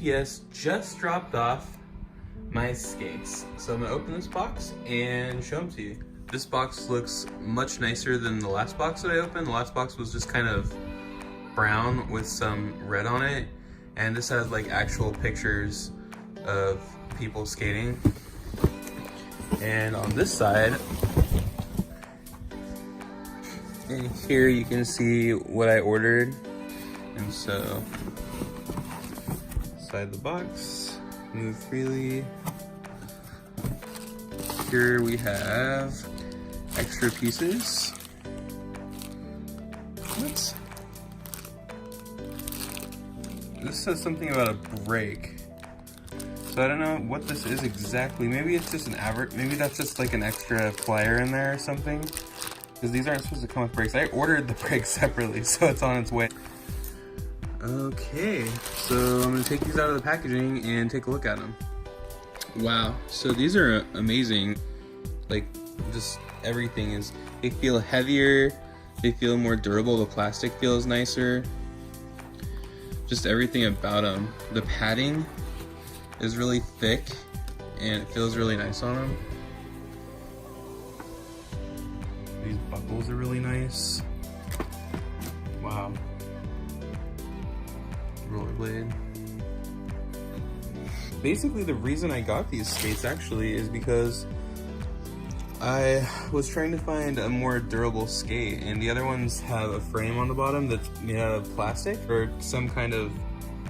UPS just dropped off my skates. So I'm gonna open this box and show them to you. This box looks much nicer than the last box that I opened. The last box was just kind of brown with some red on it. And this has like actual pictures of people skating. And on this side, and here you can see what I ordered. And so, inside the box, move freely. Here we have extra pieces. What? This says something about a brake. So I don't know what this is exactly. Maybe it's just an average. Maybe that's just like an extra plier in there or something. Because these aren't supposed to come with brakes. I ordered the brakes separately, so it's on its way. Okay, so I'm gonna take these out of the packaging and take a look at them. Wow, so these are amazing. Like, just everything is, they feel heavier, they feel more durable, the plastic feels nicer. Just everything about them. The padding is really thick and it feels really nice on them. These buckles are really nice. Wow. Rollerblade. Basically, the reason I got these skates actually is because I was trying to find a more durable skate, and the other ones have a frame on the bottom that's made out of plastic or some kind of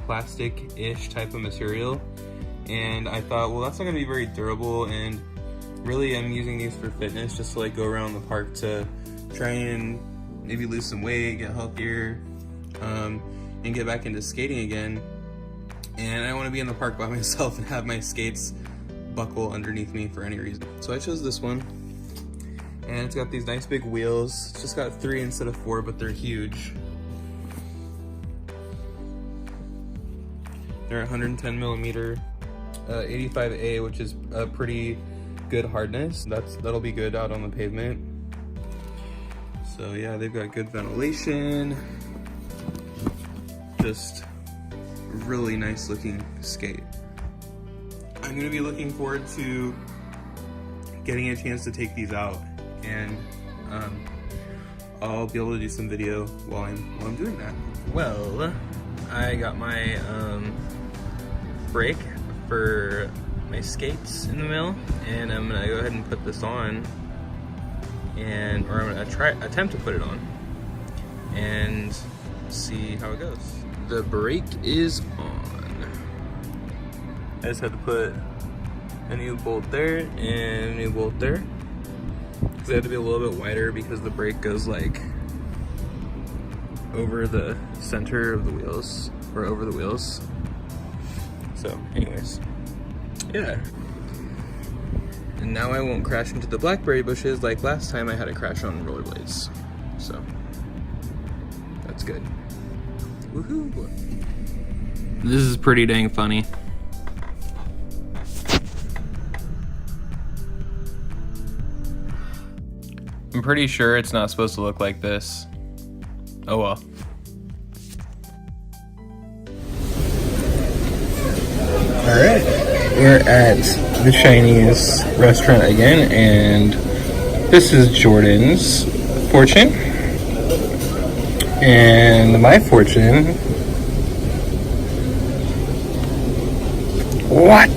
plastic-ish type of material. And I thought, well, that's not gonna be very durable, and really I'm using these for fitness, just to like go around the park to try and maybe lose some weight, get healthier, and get back into skating again. And I don't want to be in the park by myself and have my skates buckle underneath me for any reason. So I chose this one, and it's got these nice big wheels. It's just got 3 instead of 4, but they're huge. They're 110 millimeter, 85A, which is a pretty good hardness. That'll be good out on the pavement. So yeah, they've got good ventilation. Just really nice looking skate. I'm gonna be looking forward to getting a chance to take these out, and I'll be able to do some video while I'm doing that. Well, I got my brake for my skates in the mail, and I'm gonna go ahead and put this on, or I'm gonna attempt to put it on and see how it goes. The brake is on. I just had to put a new bolt there and a new bolt there, because they had to be a little bit wider because the brake goes like over the center of the wheels, or over the wheels. So anyways, yeah. And now I won't crash into the blackberry bushes like last time I had a crash on rollerblades. So that's good. Woohoo! This is pretty dang funny. I'm pretty sure it's not supposed to look like this. Oh well. Alright, we're at the Chinese restaurant again, and this is Jordan's fortune. And my fortune. What?